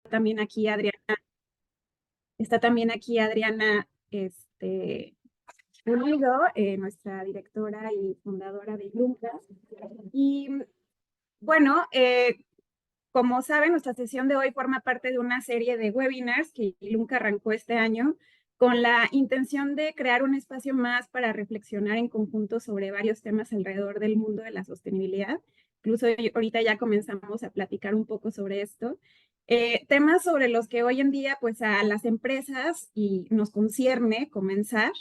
también aquí Adriana, está también aquí Adriana, Pulido, nuestra directora y fundadora de Ilunca. Y bueno, como saben, nuestra sesión de hoy forma parte de una serie de webinars que Ilunca arrancó este año con la intención de crear un espacio más para reflexionar en conjunto sobre varios temas alrededor del mundo de la sostenibilidad. Incluso ahorita ya comenzamos a platicar un poco sobre esto. Temas sobre los que hoy en día pues a las empresas y nos concierne comenzar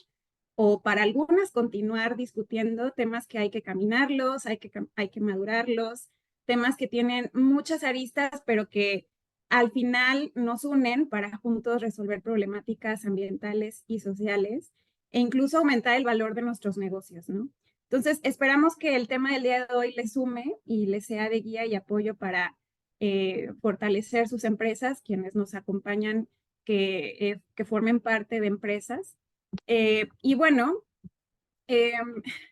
o para algunas continuar discutiendo temas que hay que caminarlos, hay que madurarlos, temas que tienen muchas aristas, pero que al final nos unen para juntos resolver problemáticas ambientales y sociales e incluso aumentar el valor de nuestros negocios, ¿no? Entonces, esperamos que el tema del día de hoy les sume y les sea de guía y apoyo para fortalecer sus empresas, quienes nos acompañan, que formen parte de empresas. Y bueno, eh,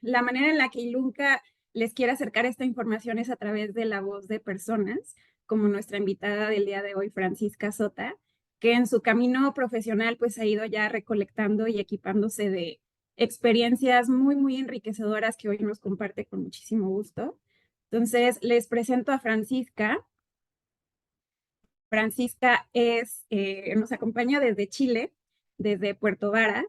la manera en la que Ilunca les quiere acercar esta información es a través de la voz de personas, como nuestra invitada del día de hoy, Francisca Sota, que en su camino profesional pues ha ido ya recolectando y equipándose de experiencias muy, muy enriquecedoras que hoy nos comparte con muchísimo gusto. Entonces, les presento a Francisca. Francisca nos acompaña desde Chile, desde Puerto Varas.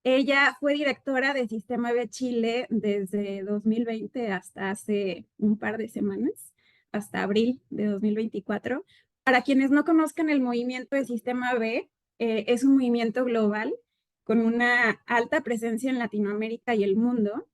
Ella fue directora de Sistema B Chile desde 2020 hasta hace un par de semanas, hasta abril de 2024. Para quienes no conozcan el movimiento de Sistema B, es un movimiento global con una alta presencia en Latinoamérica y el mundo.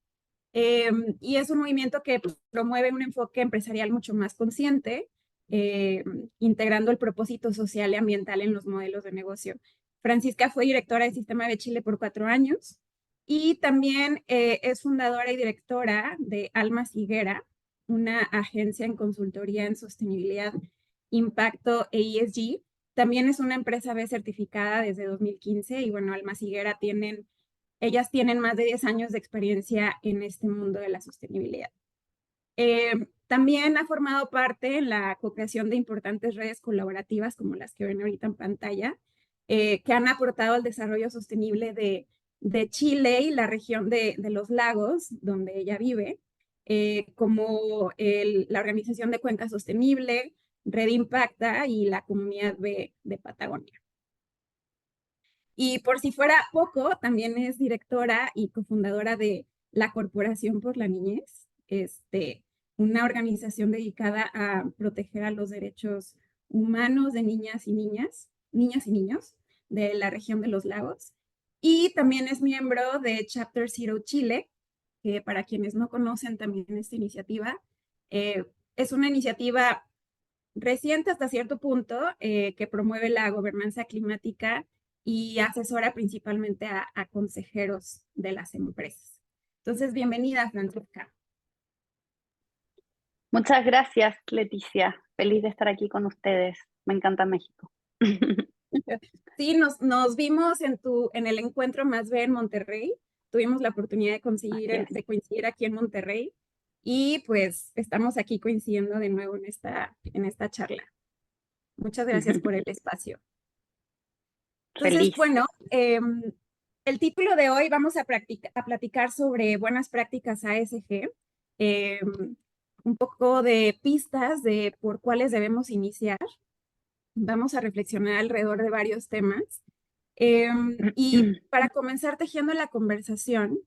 Y es un movimiento que promueve un enfoque empresarial mucho más consciente, eh, integrando el propósito social y ambiental en los modelos de negocio. Francisca fue directora del Sistema de Chile por 4 años y también es fundadora y directora de Almas Higuera, una agencia en consultoría en sostenibilidad, impacto e ESG. También es una empresa B certificada desde 2015 y bueno, Almas Higuera ellas tienen más de 10 años de experiencia en este mundo de la sostenibilidad. También ha formado parte en la co-creación de importantes redes colaborativas como las que ven ahorita en pantalla, que han aportado al desarrollo sostenible de Chile y la región de los lagos donde ella vive, como la Organización de Cuenca Sostenible, Red Impacta y la Comunidad de Patagonia. Y por si fuera poco, también es directora y cofundadora de la Corporación por la Niñez, una organización dedicada a proteger a los derechos humanos de niñas y niños de la región de los lagos. Y también es miembro de Chapter Zero Chile, que para quienes no conocen también esta iniciativa, es una iniciativa reciente hasta cierto punto que promueve la gobernanza climática y asesora principalmente a consejeros de las empresas. Entonces, bienvenida, Francesca. Muchas gracias, Leticia. Feliz de estar aquí con ustedes. Me encanta México. Sí, nos vimos en el encuentro Más B en Monterrey. Tuvimos la oportunidad de coincidir aquí en Monterrey y pues estamos aquí coincidiendo de nuevo en esta charla. Muchas gracias por el espacio. Entonces, Feliz. bueno, el título de hoy vamos a platicar sobre buenas prácticas ASG, un poco de pistas de por cuáles debemos iniciar. Vamos a reflexionar alrededor de varios temas. Y para comenzar tejiendo la conversación,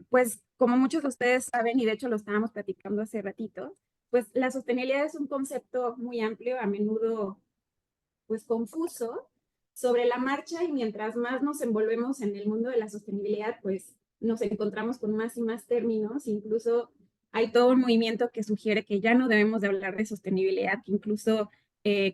pues como muchos de ustedes saben, y de hecho lo estábamos platicando hace ratito, pues la sostenibilidad es un concepto muy amplio, a menudo pues confuso sobre la marcha y mientras más nos envolvemos en el mundo de la sostenibilidad, pues nos encontramos con más y más términos, incluso hay todo un movimiento que sugiere que ya no debemos de hablar de sostenibilidad, que incluso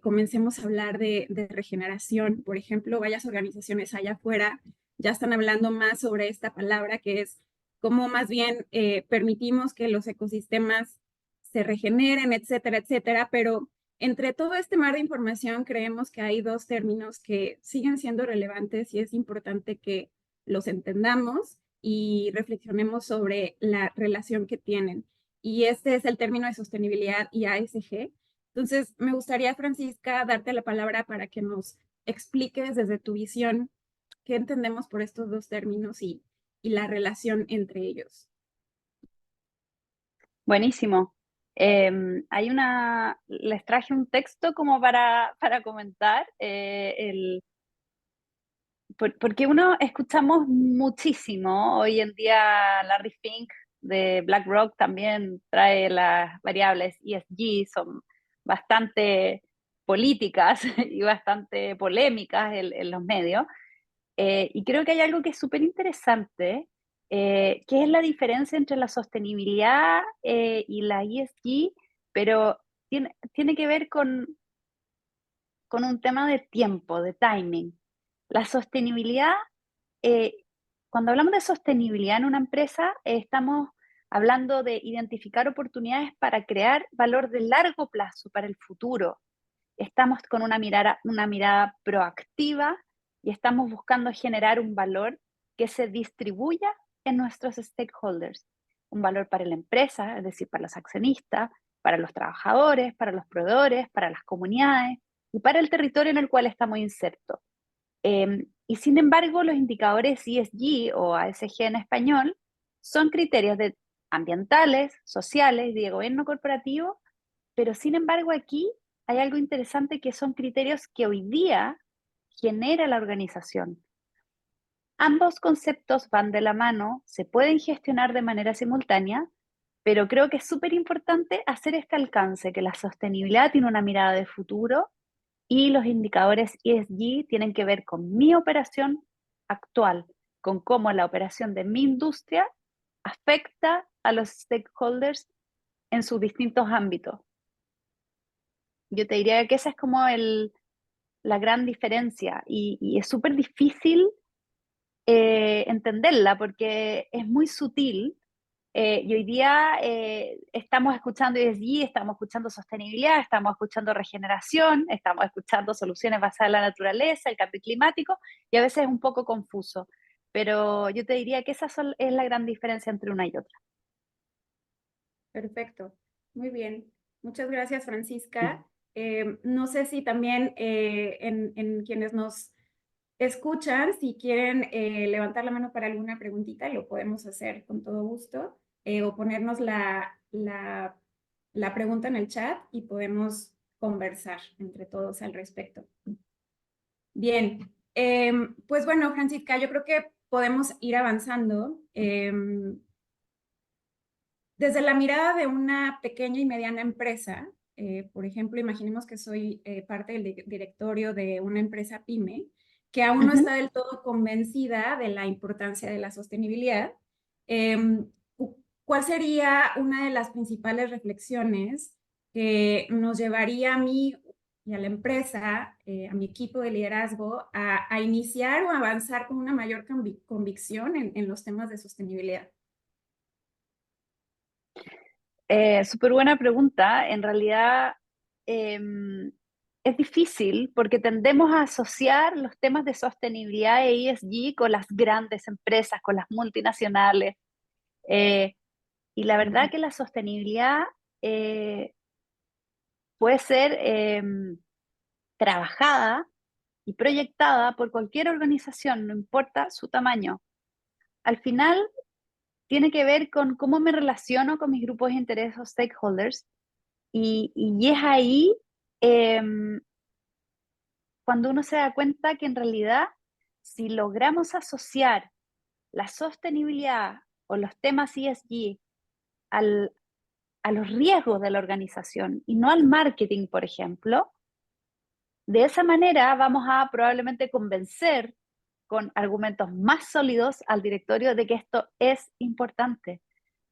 comencemos a hablar de regeneración. Por ejemplo, varias organizaciones allá afuera ya están hablando más sobre esta palabra, que es cómo más bien permitimos que los ecosistemas se regeneren, etcétera, etcétera, pero entre todo este mar de información, creemos que hay dos términos que siguen siendo relevantes y es importante que los entendamos y reflexionemos sobre la relación que tienen. Y este es el término de sostenibilidad y ASG. Entonces, me gustaría, Francisca, darte la palabra para que nos expliques desde tu visión qué entendemos por estos dos términos y la relación entre ellos. Buenísimo. Les traje un texto como para comentar, porque escuchamos muchísimo. Hoy en día Larry Fink de BlackRock también trae las variables ESG, son bastante políticas y bastante polémicas en los medios. Y creo que hay algo que es súper interesante, que es la diferencia entre la sostenibilidad y la ESG, pero tiene que ver con un tema de tiempo, de timing. La sostenibilidad, eh, cuando hablamos de sostenibilidad en una empresa, estamos hablando de identificar oportunidades para crear valor de largo plazo para el futuro. Estamos con una mirada proactiva y estamos buscando generar un valor que se distribuya en nuestros stakeholders. Un valor para la empresa, es decir, para los accionistas, para los trabajadores, para los proveedores, para las comunidades y para el territorio en el cual estamos insertos. Y sin embargo, los indicadores ESG o ASG en español son criterios ambientales, sociales, de gobierno corporativo, pero sin embargo aquí hay algo interesante que son criterios que hoy día genera la organización. Ambos conceptos van de la mano, se pueden gestionar de manera simultánea, pero creo que es súper importante hacer este alcance, que la sostenibilidad tiene una mirada de futuro y los indicadores ESG tienen que ver con mi operación actual, con cómo la operación de mi industria afecta a los stakeholders en sus distintos ámbitos. Yo te diría que esa es como la gran diferencia y es súper difícil entenderla porque es muy sutil. Y hoy día estamos escuchando ESG, estamos escuchando sostenibilidad, estamos escuchando regeneración, estamos escuchando soluciones basadas en la naturaleza, el cambio climático, y a veces es un poco confuso. Pero yo te diría que es la gran diferencia entre una y otra. Perfecto, muy bien. Muchas gracias, Francisca. No sé si también en quienes nos escuchan, si quieren levantar la mano para alguna preguntita, lo podemos hacer con todo gusto, o ponernos la pregunta en el chat y podemos conversar entre todos al respecto. Bien, pues bueno, Francisca, yo creo que podemos ir avanzando. Desde la mirada de una pequeña y mediana empresa, por ejemplo, imaginemos que soy parte del directorio de una empresa pyme que aún no Ujú. está del todo convencida de la importancia de la sostenibilidad. ¿Cuál sería una de las principales reflexiones que nos llevaría a mí y a la empresa, a mi equipo de liderazgo, a iniciar o avanzar con una mayor convicción en los temas de sostenibilidad? Súper buena pregunta. En realidad es difícil porque tendemos a asociar los temas de sostenibilidad e ESG con las grandes empresas, con las multinacionales. Eh, y la verdad que la sostenibilidad eh, puede ser trabajada y proyectada por cualquier organización, no importa su tamaño. Al final tiene que ver con cómo me relaciono con mis grupos de interés o stakeholders. Y es ahí eh, cuando uno se da cuenta que en realidad, si logramos asociar la sostenibilidad o los temas ESG al, a los riesgos de la organización y no al marketing, por ejemplo, de esa manera vamos a probablemente convencer con argumentos más sólidos al directorio de que esto es importante.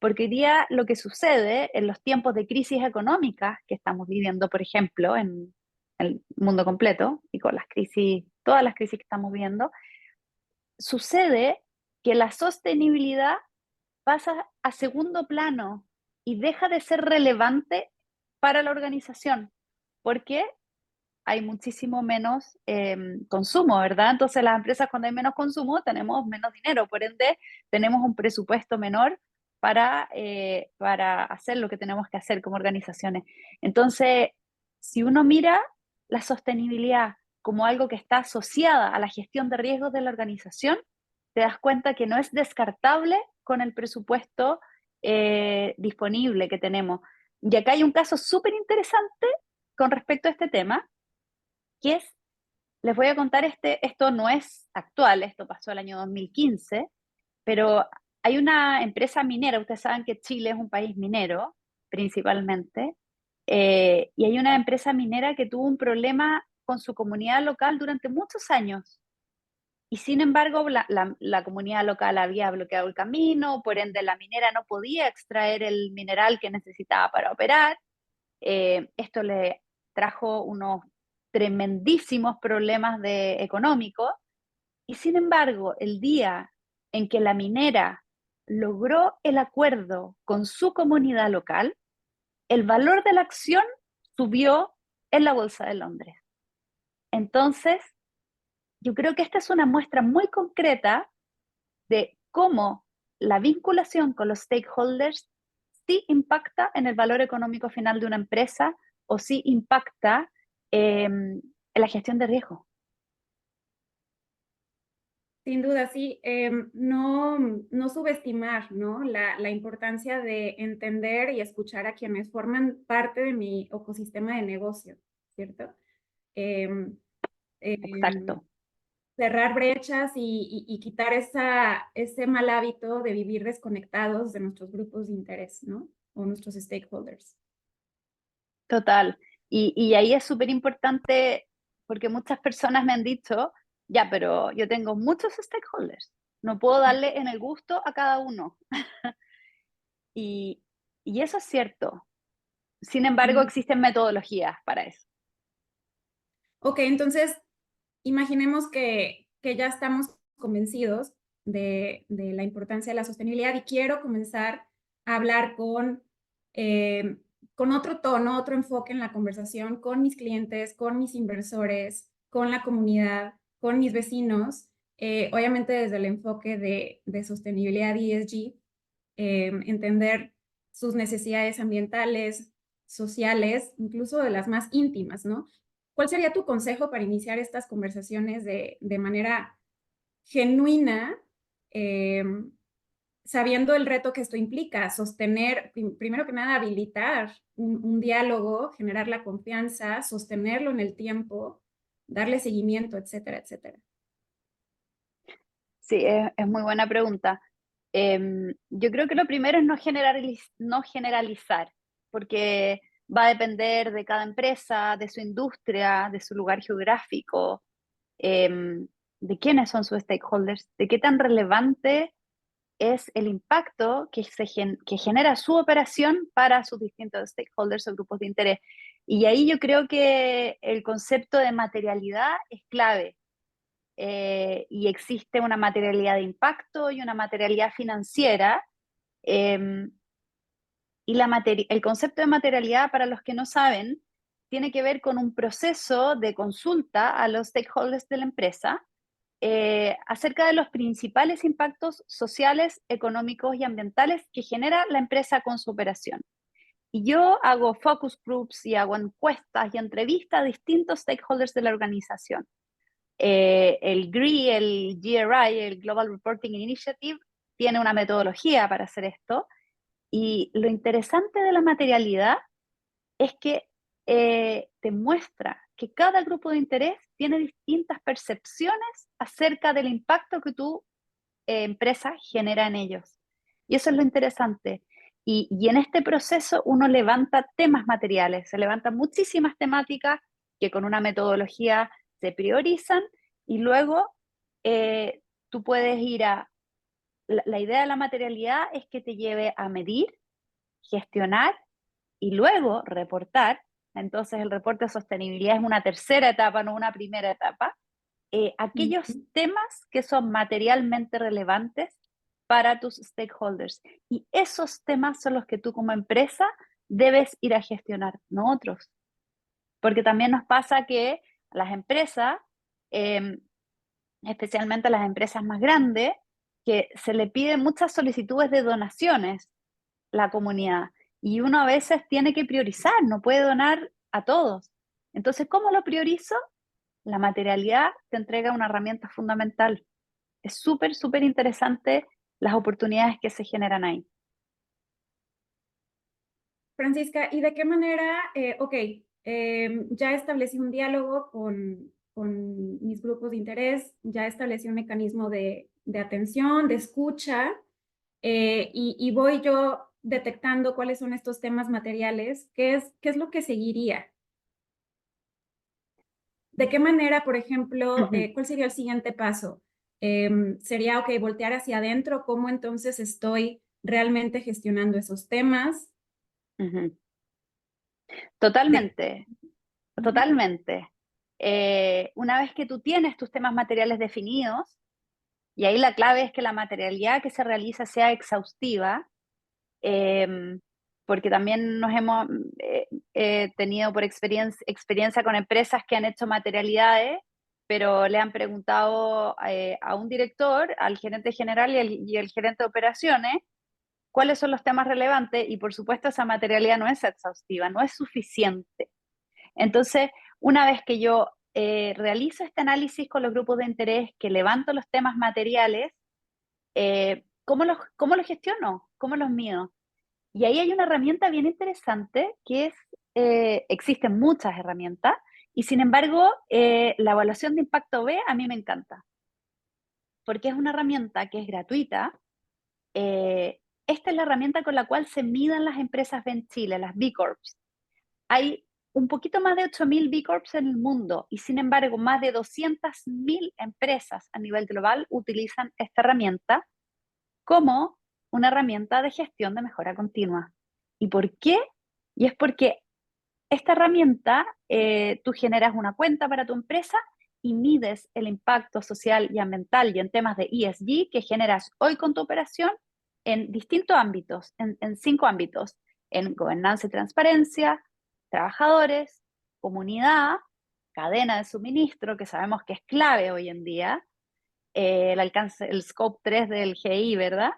Porque hoy día lo que sucede en los tiempos de crisis económicas que estamos viviendo, por ejemplo, en el mundo completo y con las crisis, todas las crisis que estamos viendo, sucede que la sostenibilidad pasa a segundo plano y deja de ser relevante para la organización, porque hay muchísimo menos consumo, ¿verdad? Entonces las empresas cuando hay menos consumo tenemos menos dinero, por ende tenemos un presupuesto menor para hacer lo que tenemos que hacer como organizaciones. Entonces, si uno mira la sostenibilidad como algo que está asociada a la gestión de riesgos de la organización, te das cuenta que no es descartable con el presupuesto disponible que tenemos. Y acá hay un caso súper interesante con respecto a este tema, que es, les voy a contar, esto no es actual, esto pasó el año 2015, pero hay una empresa minera, ustedes saben que Chile es un país minero, principalmente, y hay una empresa minera que tuvo un problema con su comunidad local durante muchos años. Y sin embargo, la comunidad local había bloqueado el camino, por ende la minera no podía extraer el mineral que necesitaba para operar. Esto le trajo unos tremendísimos problemas económicos. Y sin embargo, el día en que la minera logró el acuerdo con su comunidad local, el valor de la acción subió en la Bolsa de Londres. Entonces, yo creo que esta es una muestra muy concreta de cómo la vinculación con los stakeholders sí impacta en el valor económico final de una empresa o sí impacta en la gestión de riesgo. Sin duda, sí, no subestimar, ¿no? La importancia de entender y escuchar a quienes forman parte de mi ecosistema de negocio, ¿cierto? Em, em, Exacto. Cerrar brechas y quitar ese mal hábito de vivir desconectados de nuestros grupos de interés, ¿no? O nuestros stakeholders. Total. Y ahí es súper importante porque muchas personas me han dicho, ya, pero yo tengo muchos stakeholders, no puedo darle en el gusto a cada uno. Y, y eso es cierto. Sin embargo, Ujú. existen metodologías para eso. Ok, entonces imaginemos que ya estamos convencidos de la importancia de la sostenibilidad y quiero comenzar a hablar con otro tono, otro enfoque en la conversación con mis clientes, con mis inversores, con la comunidad, con mis vecinos, obviamente desde el enfoque de sostenibilidad ESG, entender sus necesidades ambientales, sociales, incluso de las más íntimas, ¿no? ¿Cuál sería tu consejo para iniciar estas conversaciones de manera genuina, eh, sabiendo el reto que esto implica? Sostener, primero que nada, habilitar un diálogo, generar la confianza, sostenerlo en el tiempo, darle seguimiento, etcétera, etcétera. Sí, es muy buena pregunta. Yo creo que lo primero es no generalizar, porque va a depender de cada empresa, de su industria, de su lugar geográfico, de quiénes son sus stakeholders, de qué tan relevante es el impacto que genera su operación para sus distintos stakeholders o grupos de interés. Y ahí yo creo que el concepto de materialidad es clave. Y existe una materialidad de impacto y una materialidad financiera. eh, y el concepto de materialidad, para los que no saben, tiene que ver con un proceso de consulta a los stakeholders de la empresa acerca de los principales impactos sociales, económicos y ambientales que genera la empresa con su operación. Y yo hago focus groups y hago encuestas y entrevistas a distintos stakeholders de la organización. El GRI, el GRI, el Global Reporting Initiative, tiene una metodología para hacer esto. Y lo interesante de la materialidad es que te muestra que cada grupo de interés tiene distintas percepciones acerca del impacto que tu empresa genera en ellos. Y eso es lo interesante. Y en este proceso uno levanta temas materiales, se levantan muchísimas temáticas que con una metodología se priorizan y luego tú puedes ir a... La idea de la materialidad es que te lleve a medir, gestionar y luego reportar. Entonces el reporte de sostenibilidad es una tercera etapa, no una primera etapa. Aquellos temas que son materialmente relevantes para tus stakeholders. Y esos temas son los que tú como empresa debes ir a gestionar, no otros. Porque también nos pasa que las empresas, eh, especialmente las empresas más grandes, que se le piden muchas solicitudes de donaciones a la comunidad. Y uno a veces tiene que priorizar, no puede donar a todos. Entonces, ¿cómo lo priorizo? La materialidad te entrega una herramienta fundamental. Es súper, súper interesante las oportunidades que se generan ahí. Francisca, ¿y de qué manera, ya establecí un diálogo con mis grupos de interés, ya establecí un mecanismo de atención, de escucha, y voy yo detectando cuáles son estos temas materiales? ¿Qué es lo que seguiría? ¿De qué manera, por ejemplo, cuál sería el siguiente paso? Sería, ok, voltear hacia adentro, ¿cómo entonces estoy realmente gestionando esos temas? Totalmente, Ujú. totalmente. Una vez que tú tienes tus temas materiales definidos, y ahí la clave es que la materialidad que se realiza sea exhaustiva, eh, porque también nos hemos tenido por experiencia con empresas que han hecho materialidades, pero le han preguntado a un director, al gerente general y el gerente de operaciones, cuáles son los temas relevantes, y por supuesto esa materialidad no es exhaustiva, no es suficiente. Entonces, una vez que yo realizo este análisis con los grupos de interés, que levanto los temas materiales, ¿cómo los gestiono? ¿Cómo los mido? Y ahí hay una herramienta bien interesante que es, existen muchas herramientas, y sin embargo, la evaluación de impacto B a mí me encanta, porque es una herramienta que es gratuita. Esta es la herramienta con la cual se miden las empresas B en Chile, las B Corps. Hay un poquito más de 8.000 B Corps en el mundo, y sin embargo más de 200.000 empresas a nivel global utilizan esta herramienta como una herramienta de gestión de mejora continua. ¿Y por qué? Y es porque esta herramienta, tú generas una cuenta para tu empresa y mides el impacto social y ambiental y en temas de ESG que generas hoy con tu operación en distintos ámbitos, en 5 ámbitos: en gobernanza y transparencia, trabajadores, comunidad, cadena de suministro, que sabemos que es clave hoy en día, el alcance, el scope 3 del GI, ¿verdad?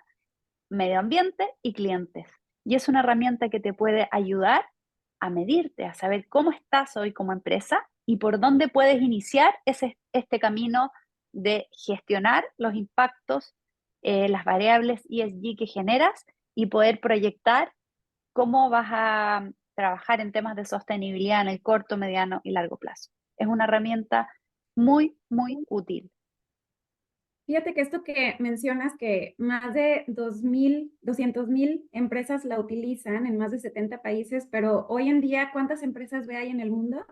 Medio ambiente y clientes. Y es una herramienta que te puede ayudar a medirte, a saber cómo estás hoy como empresa y por dónde puedes iniciar este camino de gestionar los impactos, las variables ESG que generas, y poder proyectar cómo vas a trabajar en temas de sostenibilidad en el corto, mediano y largo plazo. Es una herramienta muy, muy útil. Fíjate que esto que mencionas, que más de 200.000 empresas la utilizan en más de 70 países, pero hoy en día, ¿cuántas empresas hay en el mundo?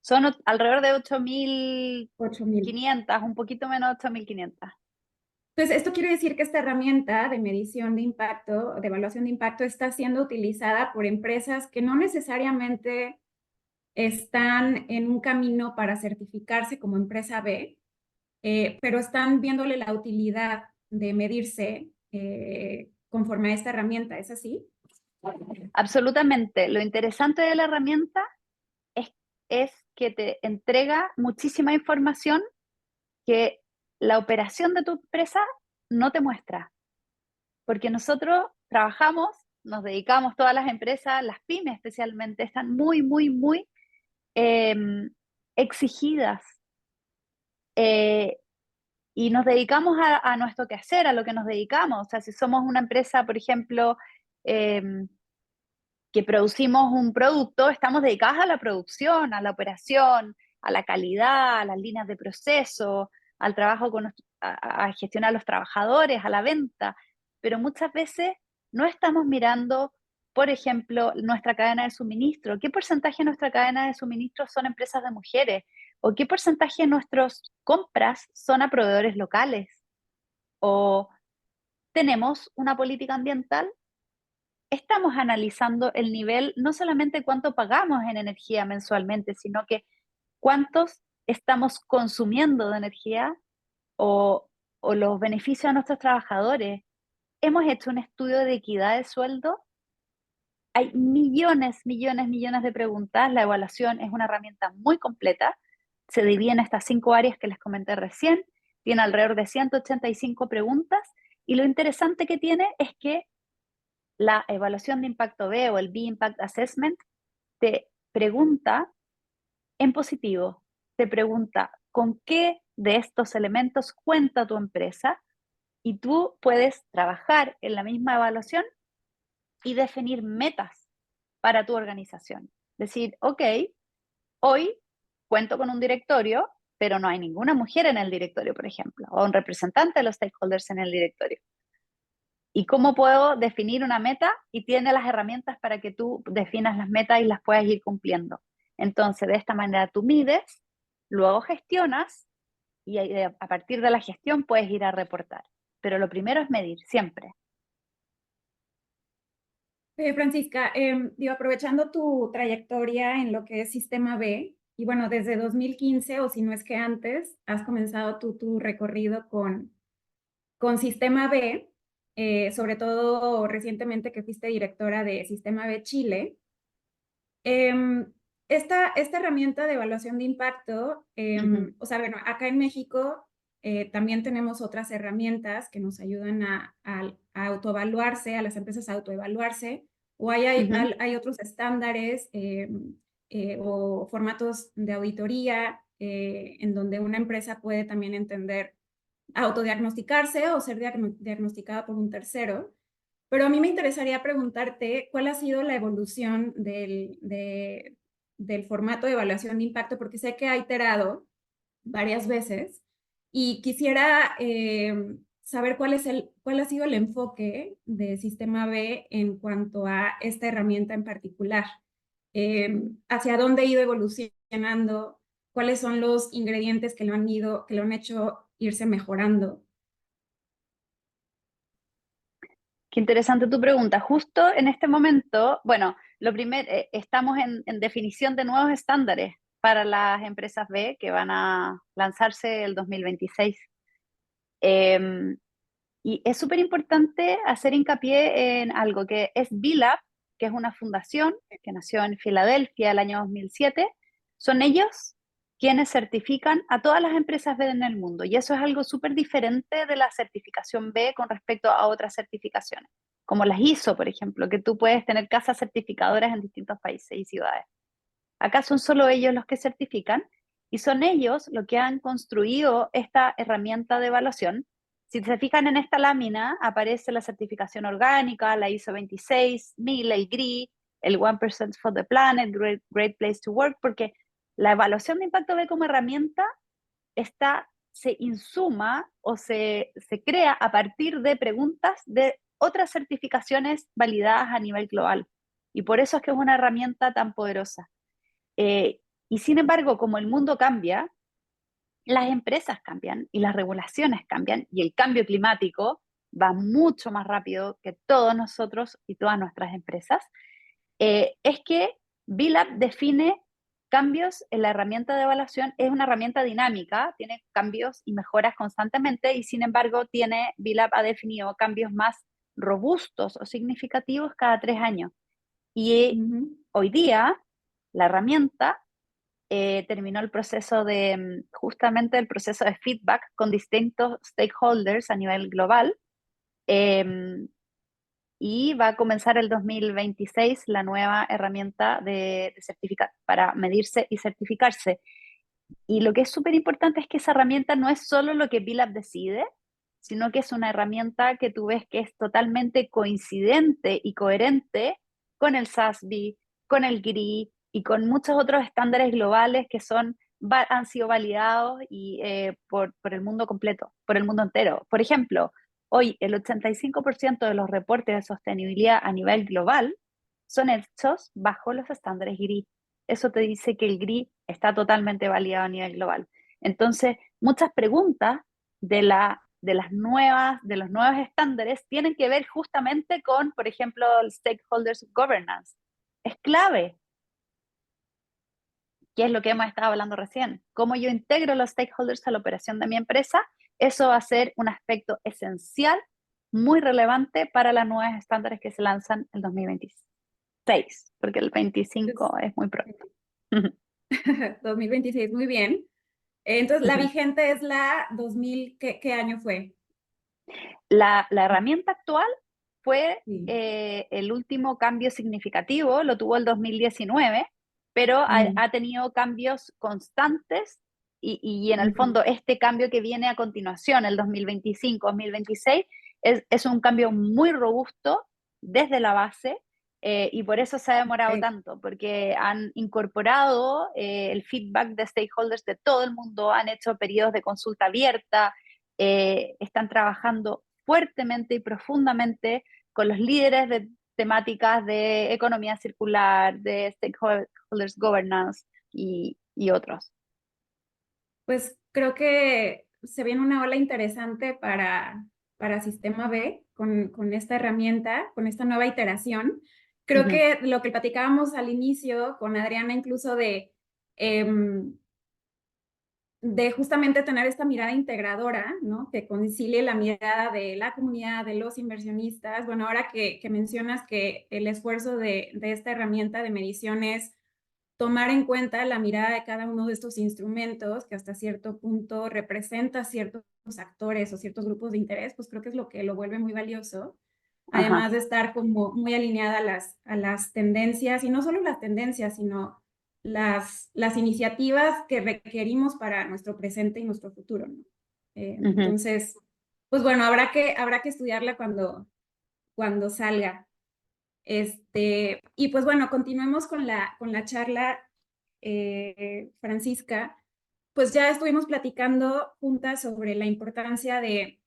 Son alrededor de 8.500, 8.000. un poquito menos de 8.500. Entonces, esto quiere decir que esta herramienta de medición de impacto, de evaluación de impacto, está siendo utilizada por empresas que no necesariamente están en un camino para certificarse como empresa B, pero están viéndole la utilidad de medirse conforme a esta herramienta. ¿Es así? Absolutamente. Lo interesante de la herramienta es, es que te entrega muchísima información que la operación de tu empresa no te muestra. Porque nosotros trabajamos, nos dedicamos, todas las empresas, las pymes especialmente, están muy, muy, muy eh, exigidas, eh, y nos dedicamos a nuestro quehacer, a lo que nos dedicamos. O sea, si somos una empresa, por ejemplo, eh, que producimos un producto, estamos dedicados a la producción, a la operación, a la calidad, a las líneas de proceso, al trabajo a gestionar a los trabajadores, a la venta, pero muchas veces no estamos mirando, por ejemplo, nuestra cadena de suministro. ¿Qué porcentaje de nuestra cadena de suministro son empresas de mujeres? ¿O qué porcentaje de nuestras compras son a proveedores locales? ¿O tenemos una política ambiental? Estamos analizando el nivel, no solamente cuánto pagamos en energía mensualmente, sino que cuántos estamos consumiendo de energía, o, o los beneficios a nuestros trabajadores. Hemos hecho un estudio de equidad de sueldo. Hay millones, millones, millones de preguntas. La evaluación es una herramienta muy completa. Se divide en estas 5 áreas que les comenté recién. Tiene alrededor de 185 preguntas. Y lo interesante que tiene es que la evaluación de impacto B, o el B Impact Assessment, te pregunta en positivo, te pregunta con qué de estos elementos cuenta tu empresa y tú puedes trabajar en la misma evaluación y definir metas para tu organización. Decir, ok, hoy cuento con un directorio, pero no hay ninguna mujer en el directorio, por ejemplo, o un representante de los stakeholders en el directorio. ¿Y cómo puedo definir una meta? Y tiene las herramientas para que tú definas las metas y las puedas ir cumpliendo. Entonces, de esta manera tú mides, luego gestionas y a partir de la gestión puedes ir a reportar. Pero lo primero es medir, siempre. Francisca, digo, aprovechando tu trayectoria en lo que es Sistema B, y bueno, desde 2015, o si no es que antes, has comenzado tu recorrido con Sistema B, sobre todo recientemente que fuiste directora de Sistema B Chile. Em, esta herramienta de evaluación de impacto, o sea, bueno, acá en México también tenemos otras herramientas que nos ayudan a autoevaluarse, a las empresas a autoevaluarse, o hay otros estándares o formatos de auditoría en donde una empresa puede también entender, autodiagnosticarse o ser diagnosticada por un tercero. Pero a mí me interesaría preguntarte cuál ha sido la evolución del formato de evaluación de impacto, porque sé que ha iterado varias veces y quisiera saber cuál ha sido el enfoque de Sistema B en cuanto a esta herramienta en particular. Hacia dónde ha ido evolucionando, cuáles son los ingredientes que lo han hecho irse mejorando. Qué interesante tu pregunta. Justo en este momento, bueno, lo primero, estamos en definición de nuevos estándares para las empresas B que van a lanzarse el 2026. Eh, y es súper importante hacer hincapié en algo que es B-Lab, que es una fundación que nació en Filadelfia el año 2007. Son ellos quienes certifican a todas las empresas B en el mundo. Y eso es algo súper diferente de la certificación B con respecto a otras certificaciones, como las ISO, por ejemplo, que tú puedes tener casas certificadoras en distintos países y ciudades. Acá son solo ellos los que certifican y son ellos los que han construido esta herramienta de evaluación. Si se fijan en esta lámina, aparece la certificación orgánica, la ISO 26000, el GRI, el 1% for the Planet, Great Place to Work, porque la evaluación de impacto B como herramienta se insuma o se crea a partir de preguntas de otras certificaciones validadas a nivel global. Y por eso es que es una herramienta tan poderosa. Y sin embargo, como el mundo cambia, las empresas cambian y las regulaciones cambian y el cambio climático va mucho más rápido que todos nosotros y todas nuestras empresas, es que VLAB define cambios en la herramienta de evaluación. Es una herramienta dinámica, tiene cambios y mejoras constantemente y sin embargo VLAB ha definido cambios más robustos o significativos cada 3 años. Y hoy día la herramienta terminó el proceso justamente el proceso de feedback con distintos stakeholders a nivel global, eh, y va a comenzar el 2026 la nueva herramienta de certificar para medirse y certificarse. Y lo que es súper importante es que esa herramienta no es solo lo que BILAB decide, sino que es una herramienta que tú ves que es totalmente coincidente y coherente con el SASB, con el GRI y con muchos otros estándares globales que han sido validados por el mundo completo, por el mundo entero. Por ejemplo, hoy el 85% de los reportes de sostenibilidad a nivel global son hechos bajo los estándares GRI. Eso te dice que el GRI está totalmente validado a nivel global. Entonces, muchas preguntas de los nuevos estándares tienen que ver justamente con, por ejemplo, el stakeholders governance. Es clave, que es lo que hemos estado hablando recién. Cómo yo integro los stakeholders a la operación de mi empresa, eso va a ser un aspecto esencial, muy relevante para los nuevos estándares que se lanzan el 2026, porque el 25 es muy pronto. 2026, muy bien. Entonces, la vigente es la 2000, ¿qué año fue? La herramienta actual fue Sí. el último cambio significativo, lo tuvo el 2019, pero Mm, ha tenido cambios constantes y en el ujú. fondo este cambio que viene a continuación, el 2025-2026, es un cambio muy robusto desde la base y por eso se ha demorado Ok. tanto, porque han incorporado el feedback de stakeholders de todo el mundo, han hecho periodos de consulta abierta, están trabajando fuertemente y profundamente con los líderes de temáticas de economía circular, de stakeholders governance y otros. Pues creo que se viene una ola interesante para Sistema B con esta herramienta, con esta nueva iteración. Creo Ujú, que lo que platicábamos al inicio con Adriana, incluso em, de justamente tener esta mirada integradora, ¿no? Que concilie la mirada de la comunidad, de los inversionistas. Bueno, ahora que mencionas que el esfuerzo de esta herramienta de medición es tomar en cuenta la mirada de cada uno de estos instrumentos que hasta cierto punto representa ciertos actores o ciertos grupos de interés, pues creo que es lo que lo vuelve muy valioso, ajá, además de estar como muy alineada a las tendencias, y no solo las tendencias, sino las iniciativas que requerimos para nuestro presente y nuestro futuro, ¿no? ujú. Entonces, pues bueno, habrá que estudiarla cuando salga. Y pues bueno, continuemos con la charla, Francisca. Pues ya estuvimos platicando juntas sobre la importancia de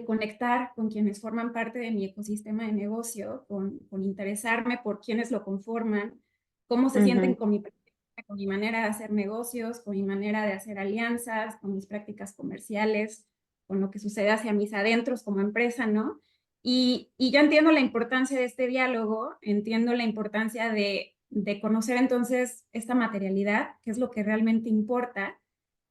conectar con quienes forman parte de mi ecosistema de negocio, con interesarme por quienes lo conforman, cómo se sienten Ujú, con mi manera de hacer negocios, con mi manera de hacer alianzas, con mis prácticas comerciales, con lo que sucede hacia mis adentros como empresa, ¿no? Y yo entiendo la importancia de este diálogo, entiendo la importancia de conocer entonces esta materialidad, que es lo que realmente importa.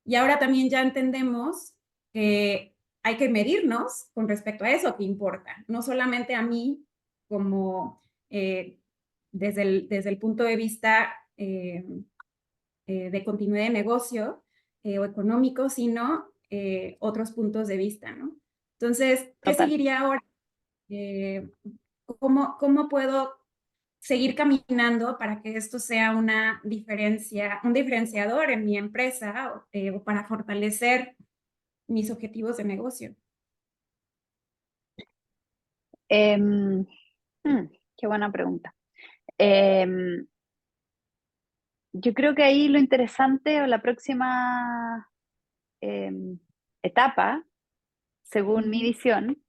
Y ahora también ya entendemos que hay que medirnos con respecto a eso que importa, no solamente a mí como desde el punto de vista de continuidad de negocio o económico, sino otros puntos de vista, ¿no? Entonces, ¿qué total. seguiría ahora? Eh, ¿Cómo puedo seguir caminando para que esto sea un diferenciador en mi empresa o para fortalecer mis objetivos de negocio? Em, hmm, qué buena pregunta. Em, yo creo que ahí lo interesante o la próxima em, etapa, según mi Ujú, visión,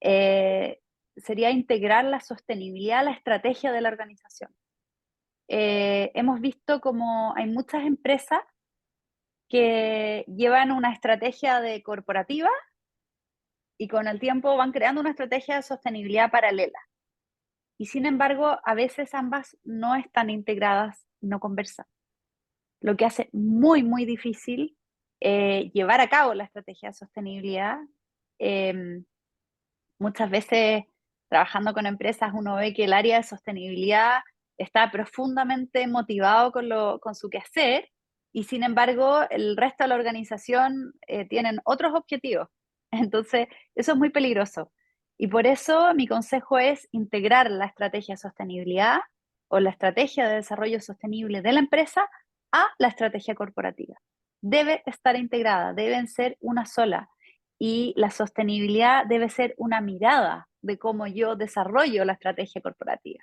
eh, sería integrar la sostenibilidad a la estrategia de la organización. Hemos visto como hay muchas empresas que llevan una estrategia de corporativa y con el tiempo van creando una estrategia de sostenibilidad paralela. Y sin embargo, a veces ambas no están integradas, no conversan, lo que hace muy, muy difícil llevar a cabo la estrategia de sostenibilidad. Eh, Muchas veces trabajando con empresas uno ve que el área de sostenibilidad está profundamente motivado con su quehacer y sin embargo el resto de la organización tienen otros objetivos. Entonces, eso es muy peligroso. Y por eso mi consejo es integrar la estrategia de sostenibilidad o la estrategia de desarrollo sostenible de la empresa a la estrategia corporativa. Debe estar integrada, deben ser una sola y la sostenibilidad debe ser una mirada de cómo yo desarrollo la estrategia corporativa,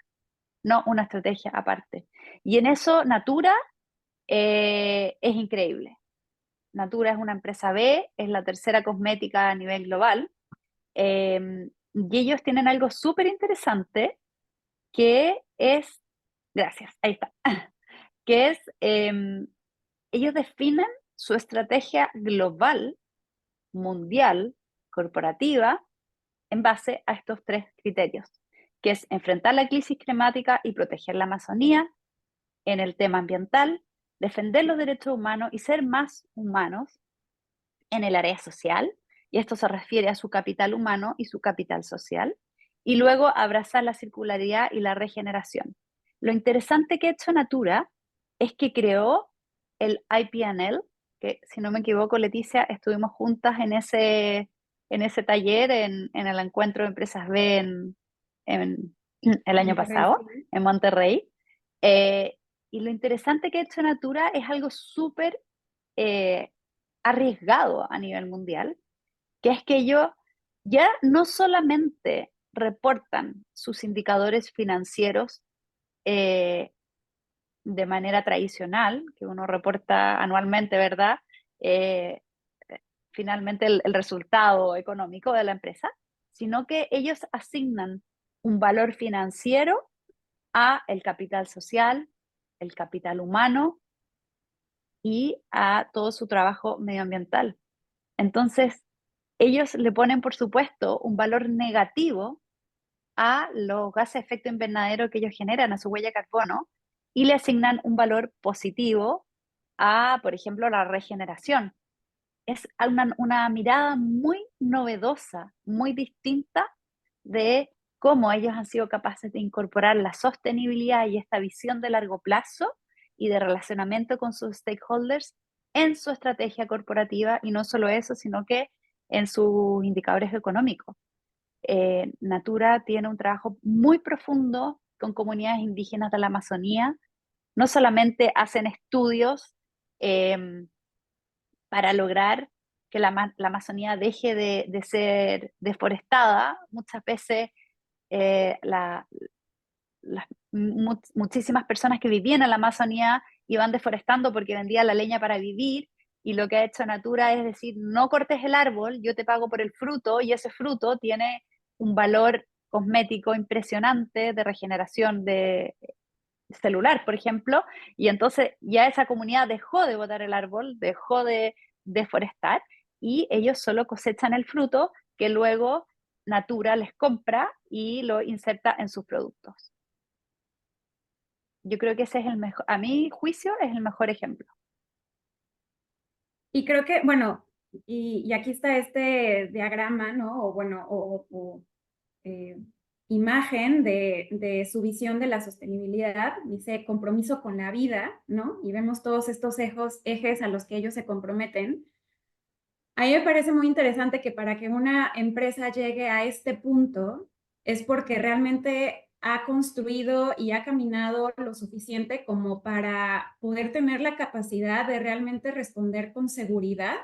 no una estrategia aparte. Y en eso Natura es increíble. Natura es una empresa B, es la tercera cosmética a nivel global, y ellos tienen algo súper interesante que es, gracias, ahí está, que es, ellos definen su estrategia global, mundial, corporativa, en base a estos tres criterios, que es enfrentar la crisis climática y proteger la Amazonía, en el tema ambiental, defender los derechos humanos y ser más humanos en el área social, y esto se refiere a su capital humano y su capital social, y luego abrazar la circularidad y la regeneración. Lo interesante que ha hecho Natura es que creó el IPNL, que si no me equivoco, Leticia, estuvimos juntas en ese taller, en el encuentro de empresas B en el año Monterrey, pasado, sí. en Monterrey. Eh, Y lo interesante que ha hecho Natura es algo súper arriesgado a nivel mundial, que es que ellos ya no solamente reportan sus indicadores financieros eh, de manera tradicional, que uno reporta anualmente, ¿verdad? Eh, Finalmente el resultado económico de la empresa, sino que ellos asignan un valor financiero a el capital social, el capital humano y a todo su trabajo medioambiental. Entonces, ellos le ponen, por supuesto, un valor negativo a los gases de efecto invernadero que ellos generan, a su huella de carbono, y le asignan un valor positivo a, por ejemplo, la regeneración. Es una mirada muy novedosa, muy distinta de cómo ellos han sido capaces de incorporar la sostenibilidad y esta visión de largo plazo y de relacionamiento con sus stakeholders en su estrategia corporativa, y no solo eso, sino que en sus indicadores económicos. Natura tiene un trabajo muy profundo con comunidades indígenas de la Amazonía. No solamente hacen estudios eh, para lograr que la Amazonía deje de ser deforestada. Muchas veces las muchísimas personas que vivían en la Amazonía iban deforestando porque vendían la leña para vivir, y lo que ha hecho Natura es decir, no cortes el árbol, yo te pago por el fruto, y ese fruto tiene un valor cosmético impresionante de regeneración de celular, por ejemplo, y entonces ya esa comunidad dejó de botar el árbol, dejó de deforestar, y ellos solo cosechan el fruto que luego Natura les compra y lo inserta en sus productos. Yo creo que ese es el mejor, a mi juicio, es el mejor ejemplo. Y creo que, bueno, y aquí está este diagrama, ¿no? O bueno, eh, imagen de su visión de la sostenibilidad, dice compromiso con la vida, ¿no? Y vemos todos estos ejes a los que ellos se comprometen. A mí me parece muy interesante que para que una empresa llegue a este punto es porque realmente ha construido y ha caminado lo suficiente como para poder tener la capacidad de realmente responder con seguridad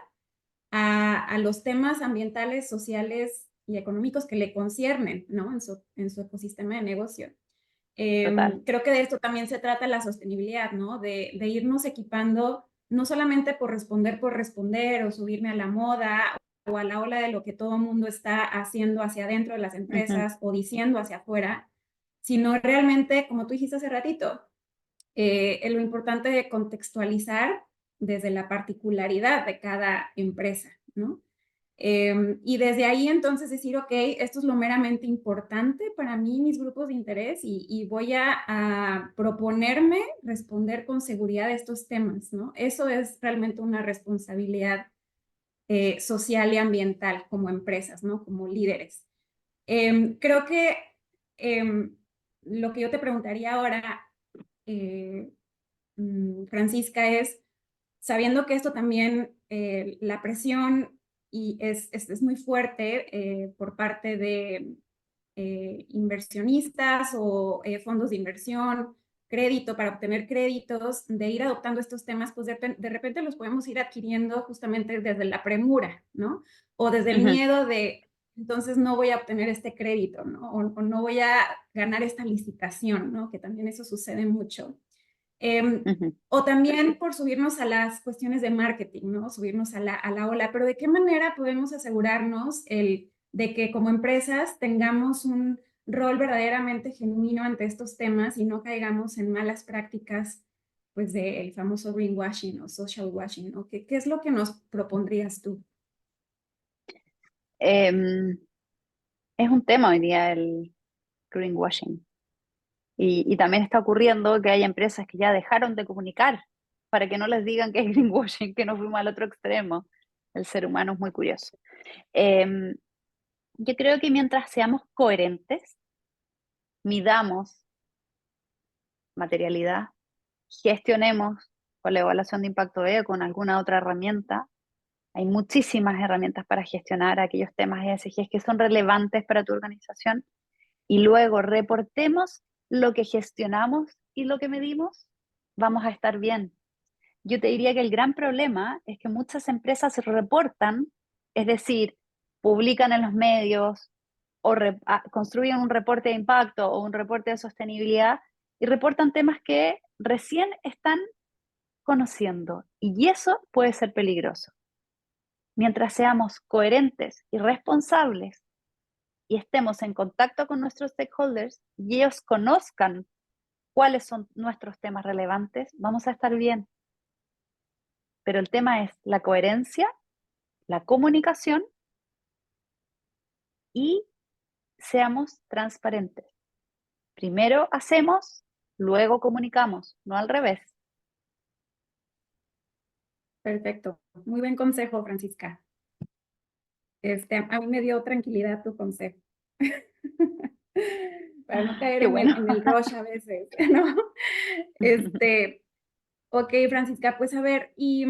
a los temas ambientales, sociales y económicos que le conciernen, ¿no? En su ecosistema de negocio. Total. Creo que de esto también se trata la sostenibilidad, ¿no? De irnos equipando, no solamente por responder o subirme a la moda o a la ola de lo que todo el mundo está haciendo hacia adentro de las Ujú. empresas o diciendo hacia afuera, sino realmente, como tú dijiste hace ratito, lo importante de contextualizar desde la particularidad de cada empresa, ¿no? Y desde ahí entonces decir, ok, esto es lo meramente importante para mí, mis grupos de interés, y voy a proponerme responder con seguridad a estos temas, ¿no? Eso es realmente una responsabilidad social y ambiental como empresas, ¿no? Como líderes. Creo que lo que yo te preguntaría ahora, eh, Francisca, es, sabiendo que esto también, la presión es muy fuerte por parte de inversionistas o fondos de inversión, crédito para obtener créditos, de ir adoptando estos temas, pues de repente los podemos ir adquiriendo justamente desde la premura, ¿no? O desde el Ujú. miedo de, entonces no voy a obtener este crédito, ¿no? O no voy a ganar esta licitación, ¿no? Que también eso sucede mucho. Ujú. O también por subirnos a las cuestiones de marketing, ¿no? Subirnos a la ola, pero ¿de qué manera podemos asegurarnos de que como empresas tengamos un rol verdaderamente genuino ante estos temas y no caigamos en malas prácticas, pues del famoso greenwashing o social washing, ¿no? ¿Qué es lo que nos propondrías tú? Em, es un tema hoy día el greenwashing. Y también está ocurriendo que hay empresas que ya dejaron de comunicar para que no les digan que es greenwashing, que nos fuimos al otro extremo. El ser humano es muy curioso. Em, yo creo que mientras seamos coherentes, midamos materialidad, gestionemos con la evaluación de impacto E o con alguna otra herramienta. Hay muchísimas herramientas para gestionar aquellos temas ESG que son relevantes para tu organización, y luego reportemos lo que gestionamos y lo que medimos. vamos a estar bien. Yo te diría que el gran problema es que muchas empresas reportan, es decir, publican en los medios o construyen un reporte de impacto o un reporte de sostenibilidad y reportan temas que recién están conociendo y eso puede ser peligroso. Mientras seamos coherentes y responsables y estemos en contacto con nuestros stakeholders y ellos conozcan cuáles son nuestros temas relevantes, vamos a estar bien. Pero el tema es la coherencia, la comunicación y seamos transparentes. Primero hacemos, luego comunicamos, no al revés. Perfecto. Muy buen consejo, Francisca. A mí me dio tranquilidad tu consejo. Para no caer Qué bueno. en el rush a veces, ¿no? Ok, Francisca, pues a ver, y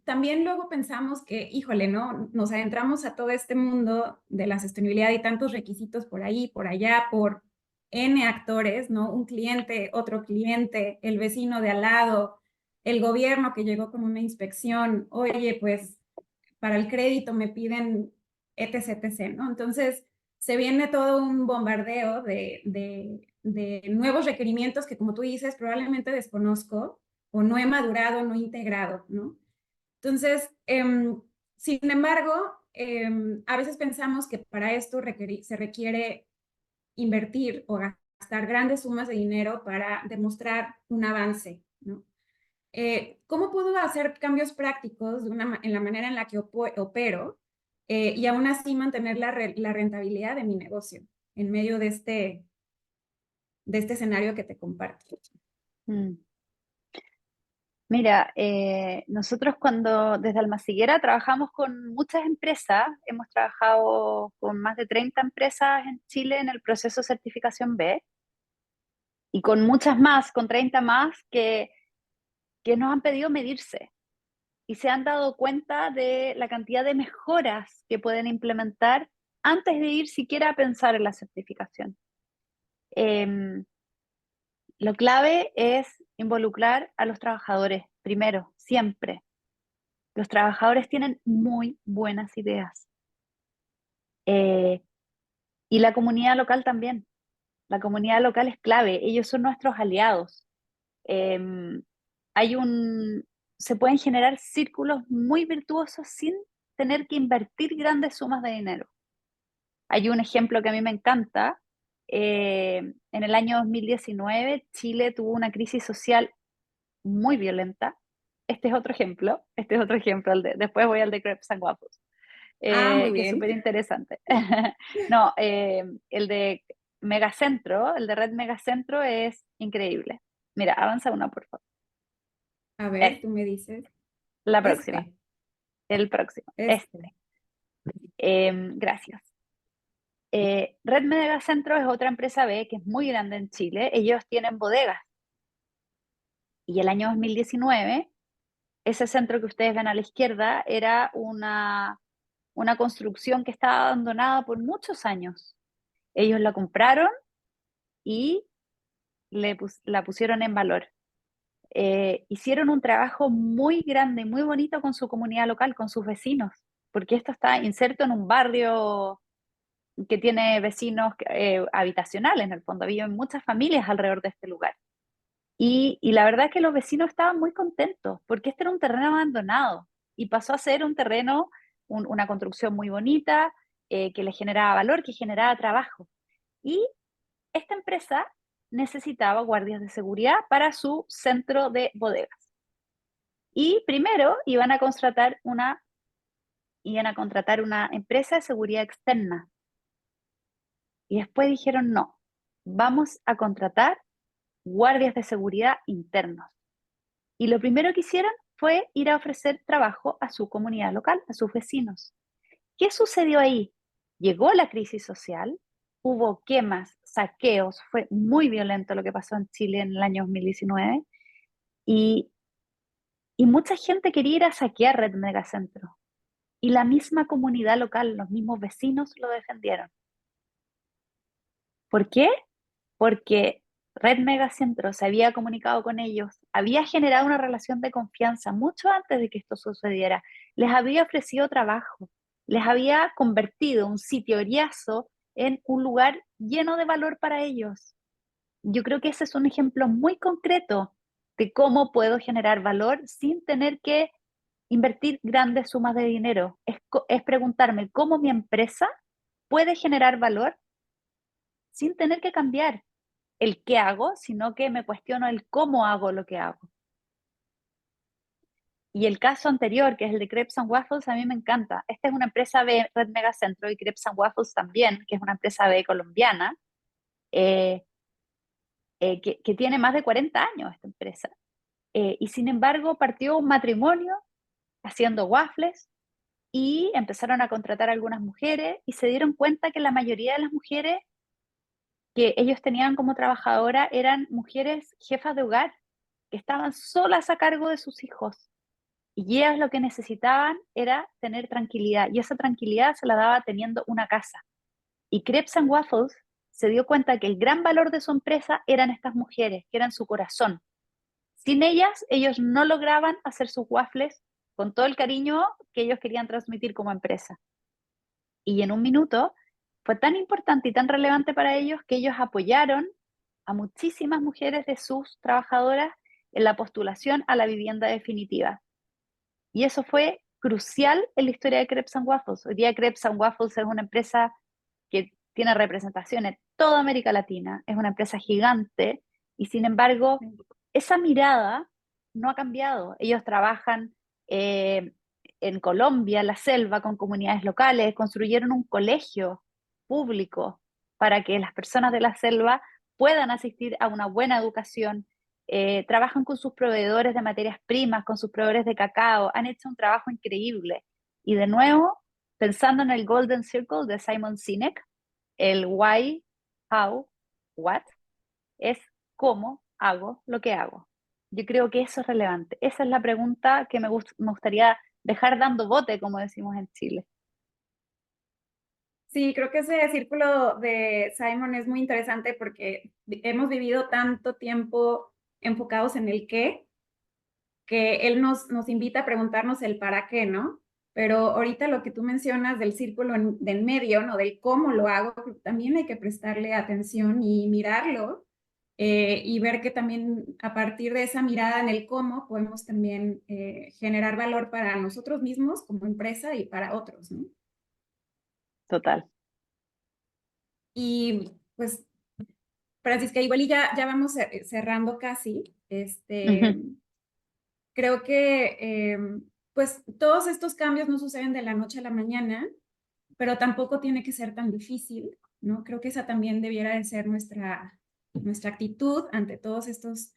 también luego pensamos que, híjole, ¿no? Nos adentramos a todo este mundo de la sostenibilidad y tantos requisitos por ahí, por allá, por N actores, ¿no? Un cliente, otro cliente, el vecino de al lado, el gobierno que llegó con una inspección, oye, pues para el crédito me piden etc, etc, ¿no? Entonces, se viene todo un bombardeo de nuevos requerimientos que, como tú dices, probablemente desconozco o no he madurado, no he integrado, ¿no? Entonces, sin embargo, a veces pensamos que para esto se requiere invertir o gastar grandes sumas de dinero para demostrar un avance, ¿no? ¿Cómo puedo hacer cambios prácticos en la manera en la que opero y aún así mantener la rentabilidad de mi negocio en medio de este escenario que te comparto? Mm. Mira, nosotros cuando desde Almaciguera trabajamos con muchas empresas, hemos trabajado con más de 30 empresas en Chile en el proceso de certificación B y con muchas más, con 30 más que nos han pedido medirse y se han dado cuenta de la cantidad de mejoras que pueden implementar antes de ir siquiera a pensar en la certificación. Lo clave es involucrar a los trabajadores primero, siempre. Los trabajadores tienen muy buenas ideas. Y la comunidad local también. La comunidad local es clave. Ellos son nuestros aliados. Eh, hay un, Se pueden generar círculos muy virtuosos sin tener que invertir grandes sumas de dinero. Hay un ejemplo que a mí me encanta. En el año 2019, Chile tuvo una crisis social muy violenta. Este es otro ejemplo. Después voy al de Crepes and Waffles, Ah, muy que es bien. súper interesante. No, el de Megacentro, el de Red Megacentro es increíble. Mira, avanza una, por favor. A ver, Es tú me dices. la próxima, Este, el próximo. este. Gracias. Red Megacentro es otra empresa B que es muy grande en Chile. Ellos tienen bodegas. Y el año 2019, ese centro que ustedes ven a la izquierda era una construcción que estaba abandonada por muchos años. Ellos la compraron y la pusieron en valor. Hicieron un trabajo muy grande, muy bonito con su comunidad local, con sus vecinos, porque esto está inserto en un barrio que tiene vecinos habitacionales, en el fondo, viven muchas familias alrededor de este lugar. Y la verdad es que los vecinos estaban muy contentos, porque este era un terreno abandonado y pasó a ser un terreno, una construcción muy bonita, que le generaba valor, que generaba trabajo. Y esta empresa necesitaba guardias de seguridad para su centro de bodegas. Y primero iban a contratar una empresa de seguridad externa. Y después dijeron, no, vamos a contratar guardias de seguridad internos. Y lo primero que hicieron fue ir a ofrecer trabajo a su comunidad local, a sus vecinos. ¿Qué sucedió ahí? Llegó la crisis social, hubo quemas, saqueos, fue muy violento lo que pasó en Chile en el año 2019 y, y mucha gente quería ir a saquear Red Megacentro. Y la misma comunidad local, los mismos vecinos lo defendieron. ¿Por qué? Porque Red Megacentro se había comunicado con ellos, había generado una relación de confianza mucho antes de que esto sucediera, les había ofrecido trabajo, les había convertido un sitio Oriazo en un lugar lleno de valor para ellos. Yo creo que ese es un ejemplo muy concreto de cómo puedo generar valor sin tener que invertir grandes sumas de dinero. Es preguntarme cómo mi empresa puede generar valor sin tener que cambiar el qué hago, sino que me cuestiono el cómo hago lo que hago. Y el caso anterior, que es el de Crepes and Waffles, a mí me encanta. Esta es una empresa B, Red Megacentro, y Crepes and Waffles también, que es una empresa B colombiana, eh, que tiene más de 40 años esta empresa. Y sin embargo, partió un matrimonio haciendo waffles y empezaron a contratar a algunas mujeres y se dieron cuenta que la mayoría de las mujeres que ellos tenían como trabajadora eran mujeres jefas de hogar que estaban solas a cargo de sus hijos. Y ellas lo que necesitaban era tener tranquilidad, y esa tranquilidad se la daba teniendo una casa. Y Crepes and Waffles se dio cuenta que el gran valor de su empresa eran estas mujeres, que eran su corazón. Sin ellas, ellos no lograban hacer sus waffles con todo el cariño que ellos querían transmitir como empresa. Y en un minuto fue tan importante y tan relevante para ellos que ellos apoyaron a muchísimas mujeres de sus trabajadoras en la postulación a la vivienda definitiva. Y eso fue crucial en la historia de Crepes and Waffles. Hoy día Crepes and Waffles es una empresa que tiene representación en toda América Latina, es una empresa gigante y sin embargo esa mirada no ha cambiado. Ellos trabajan en Colombia, en la selva, con comunidades locales, construyeron un colegio público para que las personas de la selva puedan asistir a una buena educación. Trabajan con sus proveedores de materias primas, con sus proveedores de cacao, han hecho un trabajo increíble. Y de nuevo, pensando en el Golden Circle de Simon Sinek, el why, how, what, es cómo hago lo que hago. Yo creo que eso es relevante. Esa es la pregunta que me gustaría dejar dando bote, como decimos en Chile. Sí, creo que ese círculo de Simon es muy interesante porque hemos vivido tanto tiempo enfocados en el qué, que él nos invita a preguntarnos el para qué, ¿no? Pero ahorita lo que tú mencionas del círculo del medio, ¿no? Del cómo lo hago, también hay que prestarle atención y mirarlo y ver que también a partir de esa mirada en el cómo podemos también generar valor para nosotros mismos como empresa y para otros, ¿no? Total. Y pues, Francisca, igual y ya vamos cerrando casi. Ujú. Creo que pues todos estos cambios no suceden de la noche a la mañana, pero tampoco tiene que ser tan difícil, ¿no? Creo que esa también debiera de ser nuestra actitud ante todos estos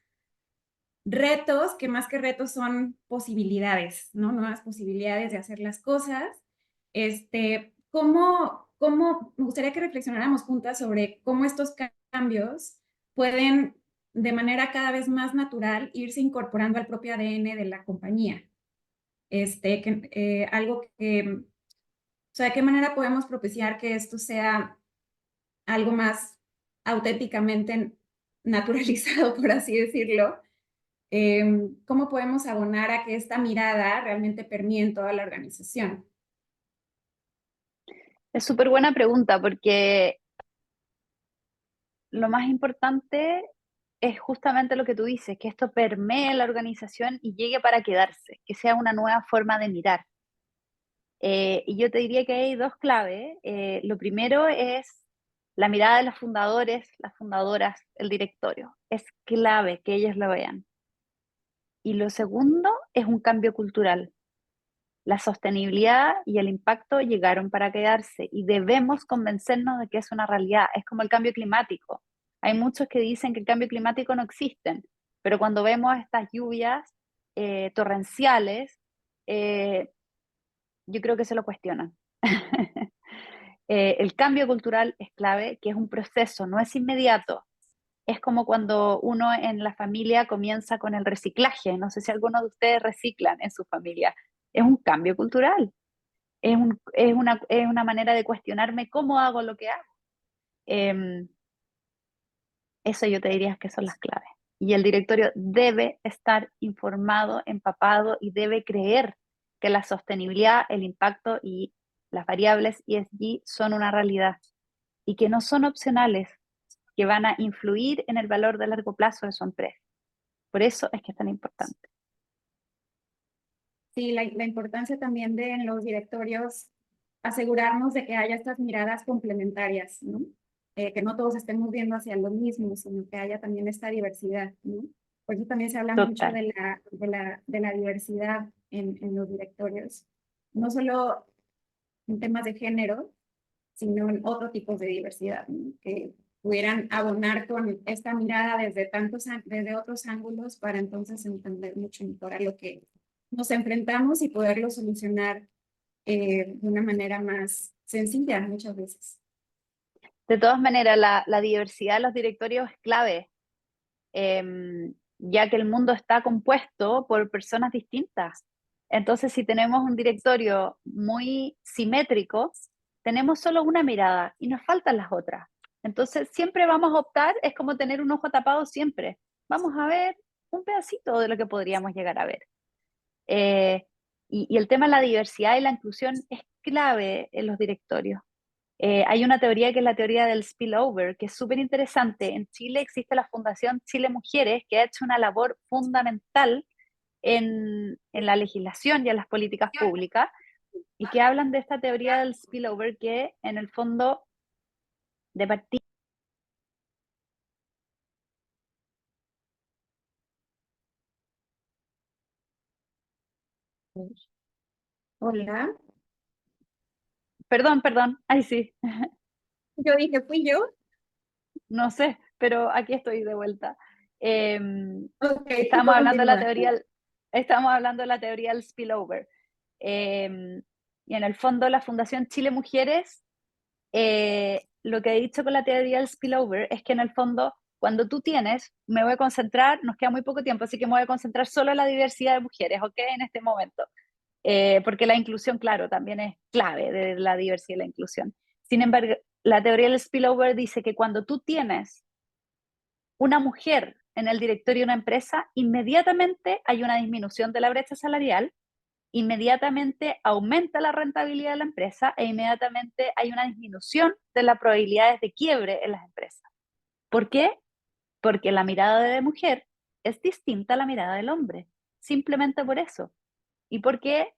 retos, que más que retos son posibilidades, ¿no? Nuevas posibilidades de hacer las cosas. Me gustaría que reflexionáramos juntas sobre cómo estos cambios pueden de manera cada vez más natural irse incorporando al propio ADN de la compañía. Algo que, o sea, ¿de qué manera podemos propiciar que esto sea algo más auténticamente naturalizado, por así decirlo? ¿Cómo podemos abonar a que esta mirada realmente permee en toda la organización? Es súper buena pregunta porque lo más importante es justamente lo que tú dices, que esto permee la organización y llegue para quedarse, que sea una nueva forma de mirar. Y yo te diría que hay dos claves. Lo primero es la mirada de los fundadores, las fundadoras, el directorio. Es clave que ellos lo vean. Y lo segundo es un cambio cultural. La sostenibilidad y el impacto llegaron para quedarse y debemos convencernos de que es una realidad. Es como el cambio climático. Hay muchos que dicen que el cambio climático no existe, pero cuando vemos estas lluvias torrenciales, eh, yo creo que se lo cuestionan. El cambio cultural es clave, que es un proceso, no es inmediato. Es como cuando uno en la familia comienza con el reciclaje. No sé si algunos de ustedes reciclan en su familia. Es un cambio cultural. Es una manera de cuestionarme cómo hago lo que hago. Eh, Eso yo te diría que son las claves. Y el directorio debe estar informado, empapado y debe creer que la sostenibilidad, el impacto y las variables ESG son una realidad y que no son opcionales, que van a influir en el valor de largo plazo de su empresa. Por eso es que es tan importante. Sí, la importancia también de en los directorios asegurarnos de que haya estas miradas complementarias, ¿no? Que no todos estemos viendo hacia lo mismo, sino que haya también esta diversidad, ¿no? Por eso también se habla mucho Total. de la diversidad en los directorios, no solo en temas de género, sino en otro tipo de diversidad, ¿no? Que pudieran abonar con esta mirada desde otros ángulos para entonces entender mucho mejor a lo que nos enfrentamos y poderlo solucionar de una manera más sencilla muchas veces. De todas maneras, la diversidad de los directorios es clave, ya que el mundo está compuesto por personas distintas. Entonces, si tenemos un directorio muy simétrico, tenemos solo una mirada y nos faltan las otras. Entonces, siempre vamos a optar, es como tener un ojo tapado siempre. Vamos a ver un pedacito de lo que podríamos llegar a ver. Eh, y el tema de la diversidad y la inclusión es clave en los directorios. Hay una teoría que es la teoría del spillover, que es súper interesante. En Chile existe la Fundación Chile Mujeres, que ha hecho una labor fundamental en la legislación y en las políticas públicas, y que hablan de esta teoría del spillover, que en el fondo de partida. Hola, Perdón, ay sí, yo dije, fui yo. no sé, pero aquí estoy de vuelta. Ok, tú Estábamos hablando de la continúa. teoría, estamos hablando de la teoría del spillover. Y en el fondo la Fundación Chile Mujeres, lo que he dicho con la teoría del spillover es que en el fondo, cuando tú tienes, me voy a concentrar, nos queda muy poco tiempo, así que me voy a concentrar solo en la diversidad de mujeres, ¿ok? En este momento. Porque la inclusión, claro, también es clave de la diversidad y la inclusión. Sin embargo, la teoría del spillover dice que cuando tú tienes una mujer en el directorio de una empresa, inmediatamente hay una disminución de la brecha salarial, inmediatamente aumenta la rentabilidad de la empresa e inmediatamente hay una disminución de las probabilidades de quiebre en las empresas. ¿Por qué? Porque la mirada de la mujer es distinta a la mirada del hombre, simplemente por eso. Y porque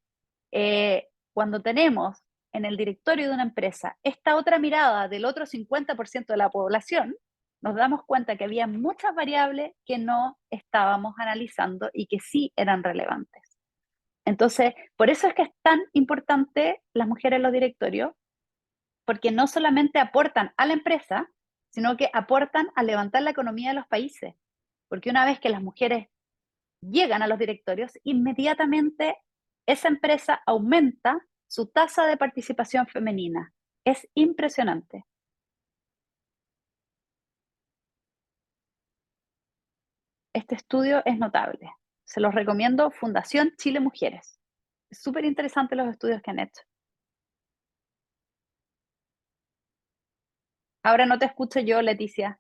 cuando tenemos en el directorio de una empresa esta otra mirada del otro 50% de la población, nos damos cuenta que había muchas variables que no estábamos analizando y que sí eran relevantes. Entonces, por eso es que es tan importante las mujeres en los directorios, porque no solamente aportan a la empresa, sino que aportan a levantar la economía de los países. Porque una vez que las mujeres llegan a los directorios, inmediatamente esa empresa aumenta su tasa de participación femenina. Es impresionante. Este estudio es notable. Se los recomiendo, Fundación Chile Mujeres. Es súper interesante los estudios que han hecho. Ahora no te escucho yo, Leticia.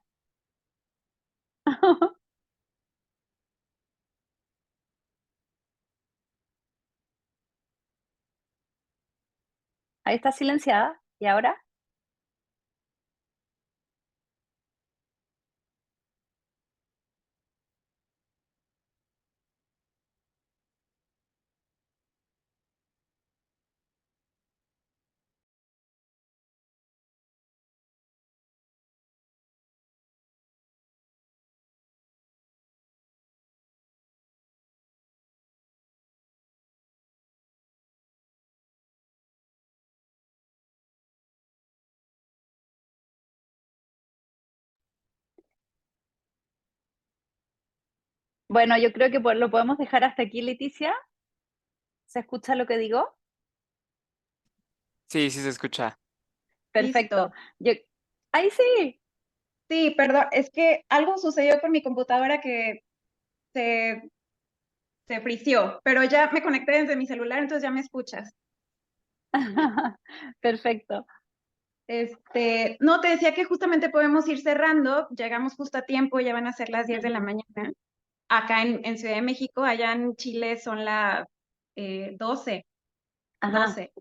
Ahí está silenciada. ¿Y ahora? Bueno, yo creo que lo podemos dejar hasta aquí, Leticia. ¿Se escucha lo que digo? Sí, sí se escucha. Perfecto. Listo. ¡Ahí sí! Sí, perdón, es que algo sucedió con mi computadora que se, se frició, pero ya me conecté desde mi celular, entonces ya me escuchas. Perfecto. No, te decía que justamente podemos ir cerrando, llegamos justo a tiempo, ya van a ser las 10 de la mañana. Acá en Ciudad de México, allá en Chile son las 12. Ajá. 12.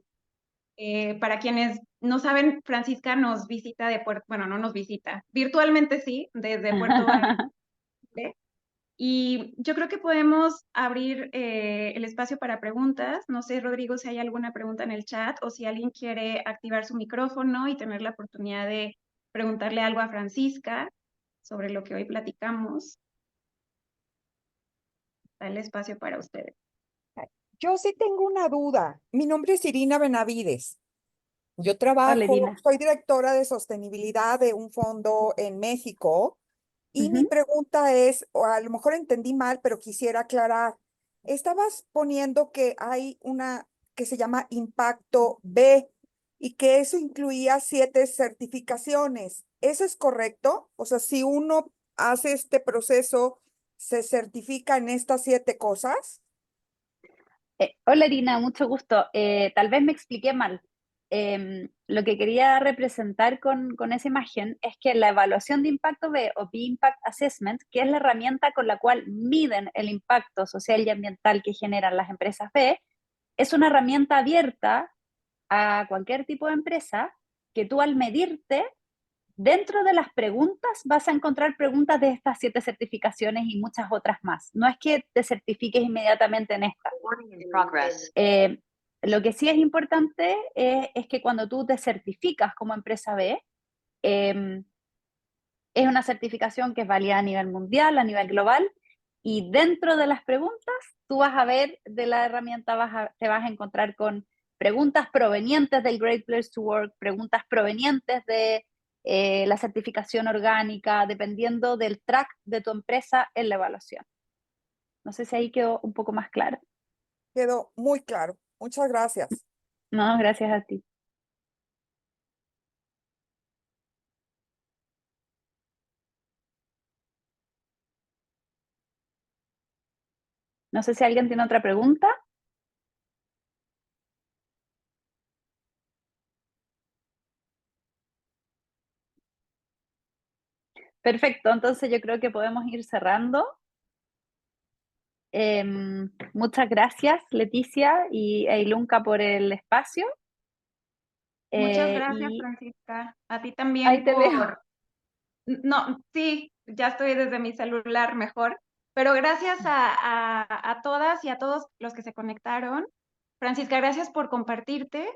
Para quienes no saben, Francisca nos visita de Puerto, bueno, no nos visita, virtualmente sí, desde Puerto Vallarta. Y yo creo que podemos abrir el espacio para preguntas. No sé, Rodrigo, si hay alguna pregunta en el chat o si alguien quiere activar su micrófono y tener la oportunidad de preguntarle algo a Francisca sobre lo que hoy platicamos. Está el espacio para ustedes. Yo sí tengo una duda. Mi nombre es Irina Benavides. Yo Hola, trabajo, Irina. soy directora de sostenibilidad de un fondo en México y mi Ujú. pregunta es, o a lo mejor entendí mal, pero quisiera aclarar. Estabas poniendo que hay una que se llama Impacto B y que eso incluía 7 certificaciones. ¿Eso es correcto? O sea, si uno hace este proceso, ¿se certifica en estas 7 cosas? Hola, Irina, mucho gusto. Tal vez me expliqué mal. Lo que quería representar con esa imagen es que la evaluación de impacto B o B-Impact Assessment, que es la herramienta con la cual miden el impacto social y ambiental que generan las empresas B, es una herramienta abierta a cualquier tipo de empresa que tú al medirte, dentro de las preguntas vas a encontrar preguntas de estas 7 certificaciones y muchas otras más. No es que te certifiques inmediatamente en esta. Lo que sí es importante es que cuando tú te certificas como empresa B, eh, es una certificación que es válida a nivel mundial, a nivel global, y dentro de las preguntas, tú vas a ver de la herramienta, te vas a encontrar con preguntas provenientes del Great Place to Work, preguntas provenientes de la certificación orgánica, dependiendo del track de tu empresa en la evaluación. No sé si ahí quedó un poco más claro. Quedó muy claro. Muchas gracias. No, gracias a ti. No sé si alguien tiene otra pregunta. Perfecto, entonces yo creo que podemos ir cerrando. Muchas gracias, Leticia y Eilunca, por el espacio. Muchas gracias, Y Francisca. A ti ahí también te veo. por... No, sí, ya estoy desde mi celular mejor, pero gracias a todas y a todos los que se conectaron. Francisca, gracias por compartirte,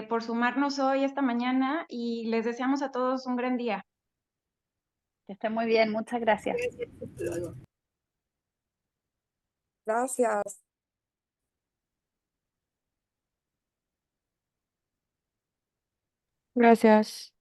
por sumarnos hoy, esta mañana, y les deseamos a todos un gran día. Que esté muy bien, muchas gracias. Gracias. Gracias.